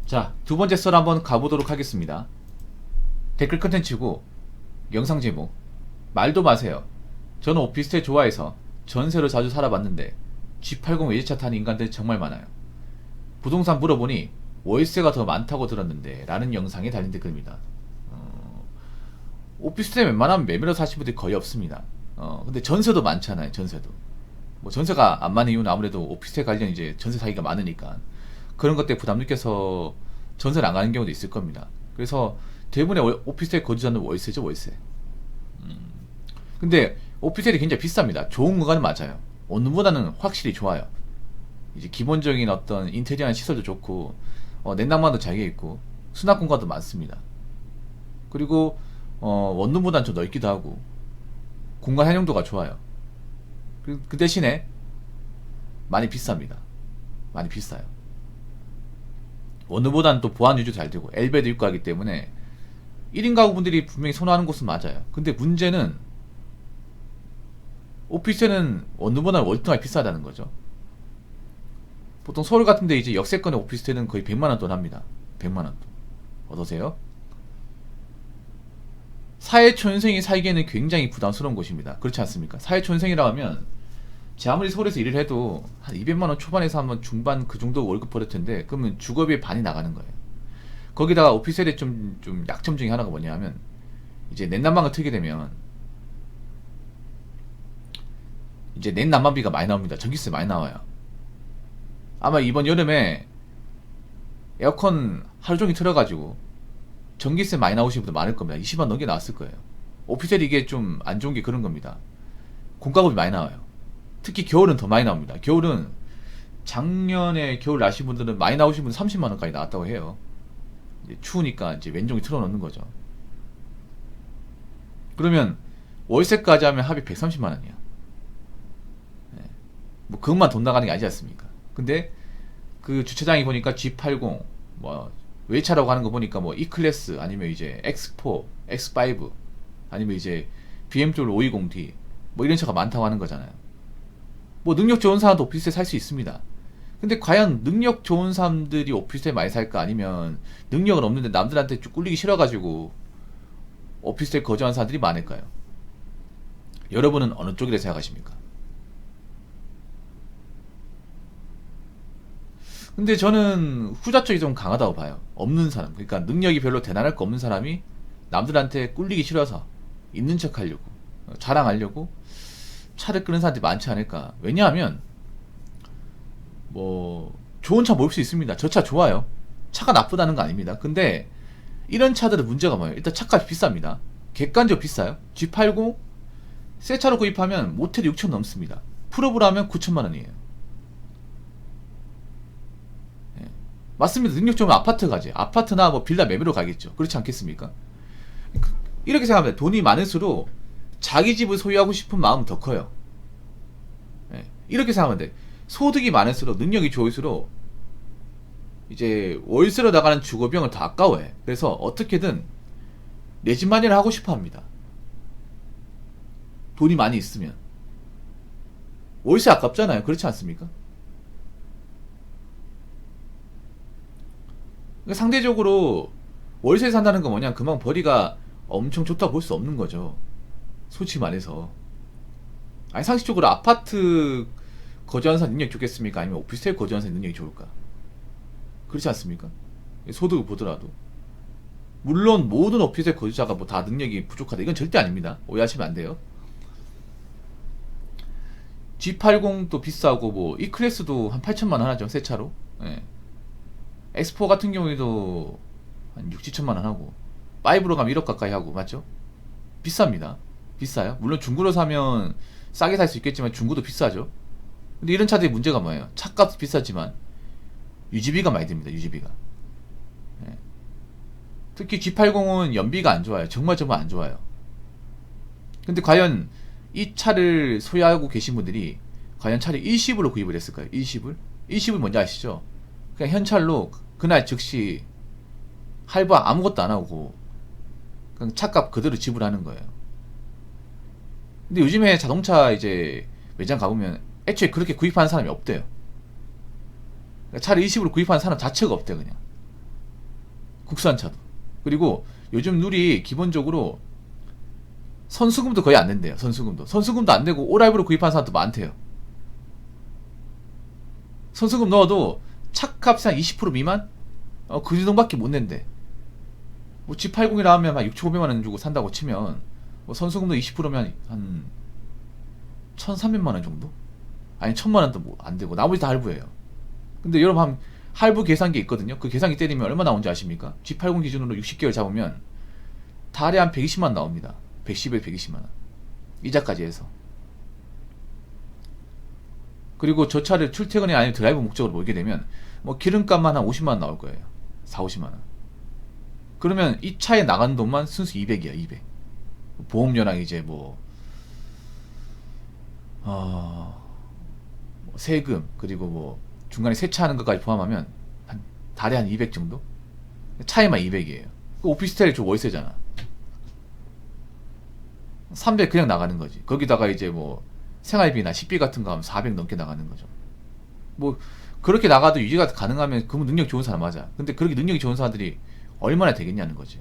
자, 두 번째 썰 한번 가보도록 하겠습니다. 댓글 컨텐츠고 영상 제목 말도 마세요. 저는 오피스텔 좋아해서 전세로 자주 살아봤는데 G80 외제차 타는 인간들 정말 많아요. 부동산 물어보니 월세가 더 많다고 들었는데 라는 영상에 달린 댓글입니다. 오피스텔 웬만하면 매매로 사시는 분들이 거의 없습니다. 근데 전세도 많잖아요. 전세도 뭐 전세가 안 많은 이유는 아무래도 오피스텔 관련 이제 전세 사기가 많으니까 그런 것 때문에 부담 느껴서 전세를 안 가는 경우도 있을 겁니다. 그래서 대부분의 오피스텔 거주자는 월세죠, 월세. 근데 오피스텔이 굉장히 비쌉니다. 좋은 공간은 맞아요. 원룸보다는 확실히 좋아요. 이제 기본적인 어떤 인테리어나 시설도 좋고 냉난방도 잘 돼 있고 수납 공간도 많습니다. 그리고 원룸보다는 좀 넓기도 하고 공간 활용도가 좋아요. 그 대신에 많이 비쌉니다. 많이 비싸요. 원룸보다는 또 보안 유지도 잘 되고 엘베도 있고 하기 때문에 1인 가구분들이 분명히 선호하는 곳은 맞아요. 근데 문제는 오피스텔은 원룸보다는 월등하게 비싸다는 거죠. 보통 서울 같은데 이제 역세권의 오피스텔은 거의 100만원 돈 합니다. 100만원 돈. 어떠세요? 사회초년생이 살기에는 굉장히 부담스러운 곳입니다. 그렇지 않습니까? 사회초년생이라 하면 제 아무리 서울에서 일을 해도 한 200만원 초반에서 한번 중반 그 정도 월급 벌을 텐데 그러면 주거비의 반이 나가는 거예요. 거기다가 오피스텔의 좀 약점 중에 하나가 뭐냐 하면 이제 냉난방을 틀게 되면 이제 냉난방비가 많이 나옵니다. 전기세 많이 나와요. 아마 이번 여름에 에어컨 하루 종일 틀어가지고 전기세 많이 나오시는 분들 많을 겁니다. 20만 넘게 나왔을 거예요. 오피스텔 이게 좀 안 좋은 게 그런 겁니다. 공과금이 많이 나와요. 특히 겨울은 더 많이 나옵니다. 겨울은 작년에 겨울 나신 분들은 많이 나오신 분은 30만 원까지 나왔다고 해요. 이제 추우니까 이제 왼종이 틀어놓는 거죠. 그러면 월세까지 하면 합이 130만 원이야. 네. 뭐 그것만 돈 나가는 게 아니지 않습니까? 근데 그 주차장이 보니까 G80 뭐 외차라고 하는 거 보니까 뭐 E클래스 아니면 이제 X4, X5 아니면 이제 BMW 520D 뭐 이런 차가 많다고 하는 거잖아요. 뭐 능력 좋은 사람도 오피스텔 살 수 있습니다. 근데 과연 능력 좋은 사람들이 오피스텔 많이 살까 아니면 능력은 없는데 남들한테 쭉 꿀리기 싫어가지고 오피스텔 거주하는 사람들이 많을까요? 여러분은 어느 쪽이라 생각하십니까? 근데 저는 후자 쪽이 좀 강하다고 봐요. 없는 사람, 그러니까 능력이 별로 대단할 거 없는 사람이 남들한테 꿀리기 싫어서 있는 척 하려고 자랑하려고 차를 끄는 사람들이 많지 않을까. 왜냐하면 뭐 좋은 차 모을 수 있습니다. 저 차 좋아요. 차가 나쁘다는 거 아닙니다. 근데 이런 차들은 문제가 뭐예요? 일단 차값이 비쌉니다. 객관적으로 비싸요. G80 새 차로 구입하면 모텔이 6천 넘습니다. 풀업을 하면 9천만 원이에요. 예. 맞습니다. 능력 좋으면 아파트 가지. 아파트나 뭐 빌라 매매로 가겠죠. 그렇지 않겠습니까? 이렇게 생각하면 돈이 많을수록 자기 집을 소유하고 싶은 마음은 더 커요. 예. 이렇게 생각하면 돼. 소득이 많을수록 능력이 좋을수록 이제 월세로 나가는 주거비용을 더 아까워해. 그래서 어떻게든 내 집 마련을 하고 싶어 합니다. 돈이 많이 있으면 월세 아깝잖아요. 그렇지 않습니까? 그러니까 상대적으로 월세에 산다는 건 뭐냐, 그만 벌이가 엄청 좋다고 볼 수 없는 거죠. 솔직히 말해서. 아니 상식적으로 아파트 거주하는 사람 능력이 좋겠습니까? 아니면 오피스텔 거주하는 사람 능력이 좋을까? 그렇지 않습니까? 소득을 보더라도. 물론 모든 오피스텔 거주자가 뭐 다 능력이 부족하다, 이건 절대 아닙니다. 오해하시면 안 돼요. G80도 비싸고 뭐 E클래스도 한 8천만 원 하죠, 새 차로. 예. X4 같은 경우에도 한 6, 7천만 원 하고 5로 가면 1억 가까이 하고, 맞죠? 비쌉니다. 비싸요. 물론 중고로 사면 싸게 살 수 있겠지만 중고도 비싸죠. 근데 이런 차들의 문제가 뭐예요? 차값도 비싸지만 유지비가 많이 듭니다. 유지비가. 예. 특히 G80은 연비가 안 좋아요. 정말 안 좋아요. 근데 과연 이 차를 소유하고 계신 분들이 과연 차를 일시불로 구입을 했을까요? 일시불? 일시불 뭔지 아시죠? 그냥 현찰로 그날 즉시 할부 아무것도 안 하고 그냥 차값 그대로 지불하는 거예요. 근데 요즘에 자동차 이제 매장 가보면 애초에 그렇게 구입하는 사람이 없대요. 그러니까 차를 일시불로 구입하는 사람 자체가 없대요. 그냥 국산차도. 그리고 요즘 룰이 기본적으로 선수금도 거의 안 낸대요. 선수금도 안 내고 오라이브로 구입한 사람도 많대요. 선수금 넣어도 차값이 한 20% 미만? 그 정도밖에 못 낸대. 뭐 G80이라 하면 한 6,500만원 주고 산다고 치면 뭐 선수금도 20%면 한 1,300만원 정도? 아니 1,000만원도 뭐 안 되고 나머지 다 할부예요. 근데 여러분 한 할부 계산기 있거든요. 그 계산기 때리면 얼마 나오는지 아십니까? G80 기준으로 60개월 잡으면 달에 한 120만원 나옵니다. 110에 120만원 이자까지 해서. 그리고 저 차를 출퇴근이 아니면 드라이브 목적으로 몰게 되면 뭐 기름값만 한 50만원 나올 거예요. 4, 50만원. 그러면 이 차에 나가는 돈만 순수 200이야 200. 보험료랑 이제 뭐 세금 그리고 뭐 중간에 세차하는 것까지 포함하면 한 달에 한 200 정도? 차에만 200이에요. 오피스텔 저 월세잖아. 300 그냥 나가는 거지. 거기다가 이제 뭐 생활비나 식비 같은 거 하면 400 넘게 나가는 거죠. 뭐 그렇게 나가도 유지가 가능하면 그분 능력 좋은 사람 맞아. 근데 그렇게 능력이 좋은 사람들이 얼마나 되겠냐는 거죠.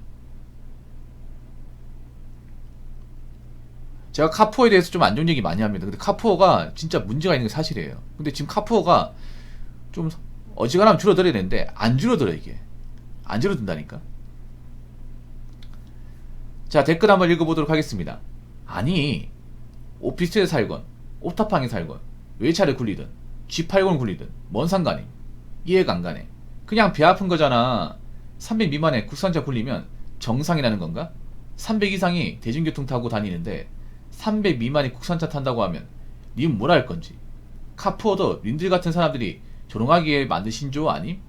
제가 카푸어에 대해서 좀 안 좋은 얘기 많이 합니다. 근데 카푸어가 진짜 문제가 있는 게 사실이에요. 근데 지금 카푸어가 좀 어지간하면 줄어들어야 되는데 안 줄어들어 이게. 안 줄어든다니까. 자, 댓글 한번 읽어보도록 하겠습니다. 아니 오피스에 살건 옵타팡에 살건 외차를 굴리든 G80을 굴리든 뭔 상관이. 이해가 안 가네. 그냥 배 아픈 거잖아. 300 미만의 국산차 굴리면 정상이라는 건가? 300 이상이 대중교통 타고 다니는데 300 미만이 국산차 탄다고 하면 님 뭐라 할 건지. 카푸어도 님들 같은 사람들이 조롱하기에 만든 신조어 아님?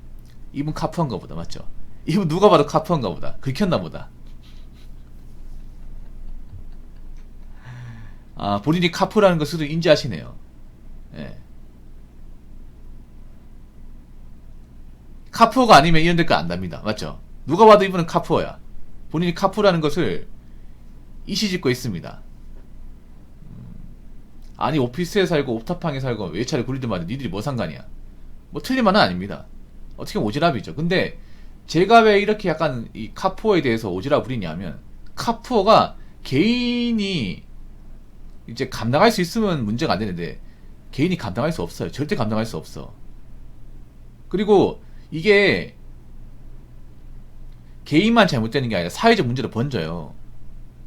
이분 카푸어인가 보다. 맞죠? 이분 누가 봐도 카푸어인가 보다. 긁혔나 보다. 아, 본인이 카푸라는 것을 인지하시네요. 예. 카푸어가 아니면 이런 댓글 안 답니다. 맞죠? 누가 봐도 이분은 카푸어야. 본인이 카푸라는 것을 이시짓고 있습니다. 아니 오피스에 살고 옵타팡에 살고 외차를 굴리든 말든 니들이 뭐 상관이야. 뭐 틀린 말은 아닙니다. 어떻게 보면 오지랖이죠. 근데 제가 왜 이렇게 약간 이 카푸어에 대해서 오지랖 부리냐면 카푸어가 개인이 이제 감당할 수 있으면 문제가 안 되는데 개인이 감당할 수 없어요. 절대 감당할 수 없어. 그리고 이게 개인만 잘못되는 게 아니라 사회적 문제로 번져요.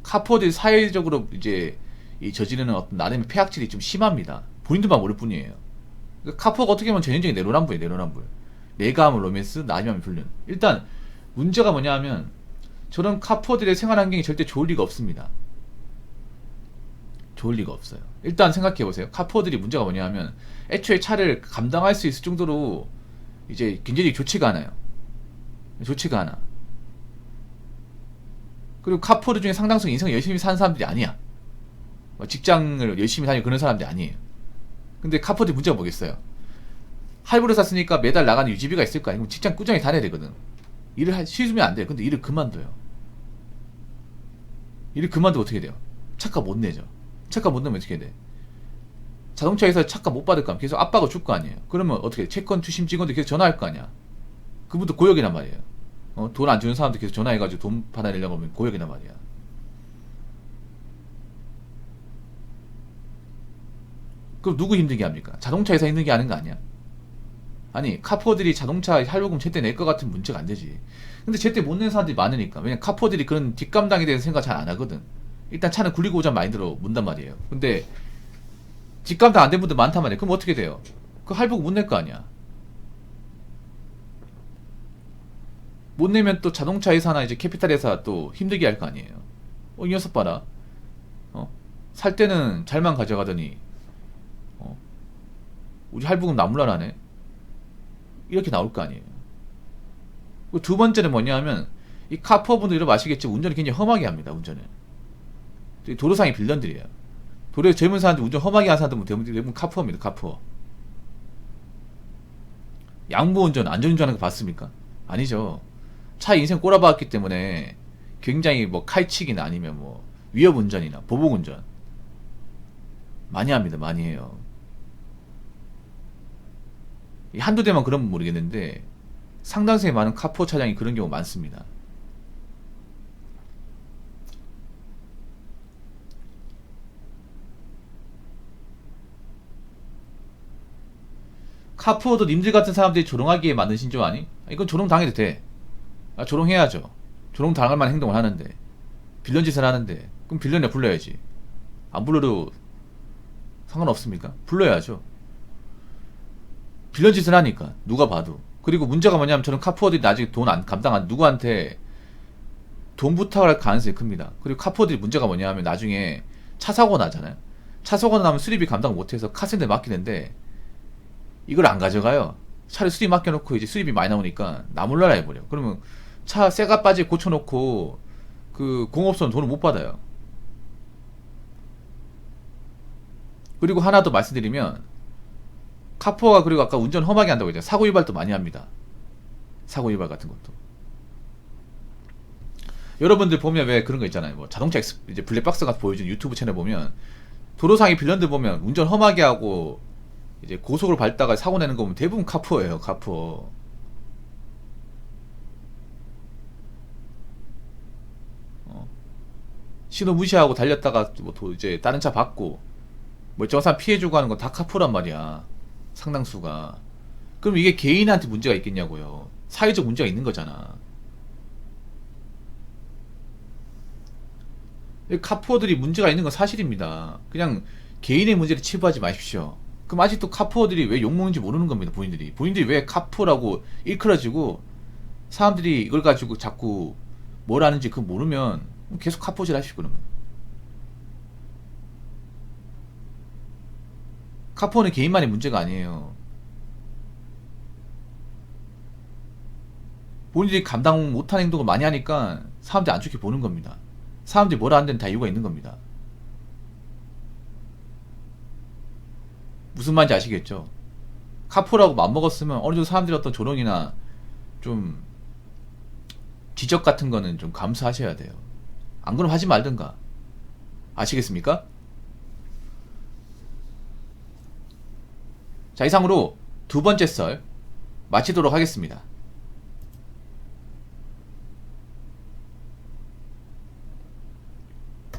카푸어들이 사회적으로 이제 이 저지르는 어떤 나름의 폐악질이 좀 심합니다. 본인들만 모를 뿐이에요. 그러니까 카푸어가 어떻게 보면 전형적인 내로남불이에요. 내로남불. 내가 하면 로맨스, 나이 하면 불륜. 일단 문제가 뭐냐 하면 저런 카푸어들의 생활 환경이 절대 좋을 리가 없습니다. 좋을 리가 없어요. 일단 생각해보세요. 카푸어들이 문제가 뭐냐 하면 애초에 차를 감당할 수 있을 정도로 이제 굉장히 좋지가 않아요. 좋지가 않아. 그리고 카푸어들 중에 상당수 인생을 열심히 사는 사람들이 아니야. 직장을 열심히 다니고 그런 사람들이 아니에요. 근데 카푸어들 문제가 뭐겠어요? 할부로 샀으니까 매달 나가는 유지비가 있을 거 아니에요. 그럼 직장 꾸준히 다녀야 되거든. 일을 쉬면 안 돼요. 근데 일을 그만둬요. 일을 그만두면 어떻게 돼요? 차값 못 내죠. 차값 못 내면 어떻게 돼? 자동차에서 차값 못 받을 거 아니에요. 계속 압박을 줄 거 아니에요. 그러면 어떻게 돼? 채권 투심 직원들 계속 전화할 거 아니야. 그분도 고역이란 말이에요. 돈 안 주는 사람들 계속 전화해가지고 돈 받아내려고 하면 고역이란 말이야. 그럼 누구 힘들게 합니까? 자동차 회사 힘들게 하는 거 아니야? 아니 카푸어들이 자동차 할부금 제때 낼 것 같은 문제가 안 되지. 근데 제때 못 내는 사람들이 많으니까. 왜냐면 카푸어들이 그런 뒷감당에 대해서 생각 잘 안 하거든. 일단 차는 굴리고 오자 마인드로 문단 말이에요. 근데 뒷감당 안 된 분들 많단 말이에요. 그럼 어떻게 돼요? 그 할부금 못 낼 거 아니야. 못 내면 또 자동차 회사나 이제 캐피탈 회사 또 힘들게 할 거 아니에요. 이 녀석 봐라. 살 때는 잘만 가져가더니 우리 할부금 나물라라네. 이렇게 나올 거 아니에요. 두 번째는 뭐냐 하면 이 카푸어분들 이러면 아시겠지만 운전을 굉장히 험하게 합니다. 운전을. 도로상의 빌런들이에요. 도로에 젊은 사람들 운전 험하게 하는 사람들 대부분 카푸어입니다. 카푸어. 양보 운전, 안전운전하는 거 봤습니까? 아니죠. 차 인생 꼬라박았기 때문에 굉장히 뭐 칼치기나 아니면 뭐 위협운전이나 보복운전 많이 합니다. 많이 해요. 한두 대만 그러면 모르겠는데 상당수의 많은 카푸어 차량이 그런 경우 많습니다. 카푸어도 님들 같은 사람들이 조롱하기에 만든 신조 아니? 이건 조롱 당해도 돼. 조롱해야죠. 조롱 당할 만한 행동을 하는데, 빌런 짓을 하는데, 그럼 빌런이라 불러야지. 안 불러도 상관없습니까? 불러야죠. 빌런 짓을 하니까 누가 봐도. 그리고 문제가 뭐냐면 저는 카푸어들이 나중에 돈 안 감당 안 누구한테 돈 부탁을 할 가능성이 큽니다. 그리고 카푸어들이 문제가 뭐냐면 나중에 차 사고 나잖아요. 차 사고 나면 수리비 감당 못해서 카센터에 맡기는데 이걸 안 가져가요. 차를 수리 맡겨놓고 이제 수리비 많이 나오니까 나몰라라 해버려. 그러면 차 새가 빠지게 고쳐놓고 그 공업소는 돈을 못 받아요. 그리고 하나 더 말씀드리면 카푸어가 그리고 아까 운전 험하게 한다고 했잖아요. 사고 유발도 많이 합니다. 사고 유발 같은 것도. 여러분들 보면 왜 그런 거 있잖아요. 뭐 자동차 이제 블랙박스 같은 보여주는 유튜브 채널 보면 도로상의 빌런들 보면 운전 험하게 하고 이제 고속으로 밟다가 사고 내는 거 보면 대부분 카푸어예요. 카푸어. 신호 무시하고 달렸다가 뭐 이제 다른 차 받고 멀쩡한 사람 피해주고 하는 건 다 카푸어란 말이야. 상당수가. 그럼 이게 개인한테 문제가 있겠냐고요. 사회적 문제가 있는 거잖아. 카푸어들이 문제가 있는 건 사실입니다. 그냥 개인의 문제를 치부하지 마십시오. 그럼 아직도 카푸어들이 왜 욕먹는지 모르는 겁니다. 본인들이 왜 카푸어라고 일컬어지고 사람들이 이걸 가지고 자꾸 뭘 하는지 그거 모르면 계속 카푸어질 하시고. 그러면 카푸어는 개인만의 문제가 아니에요. 본인들이 감당 못하는 행동을 많이 하니까 사람들이 안 좋게 보는 겁니다. 사람들이 뭐라 하는 데는 다 이유가 있는 겁니다. 무슨 말인지 아시겠죠? 카푸어라고 맘먹었으면 어느 정도 사람들이 어떤 조롱이나 좀 지적 같은 거는 좀 감수하셔야 돼요. 안 그러면 하지 말든가. 아시겠습니까? 자, 이상으로 두 번째 썰 마치도록 하겠습니다.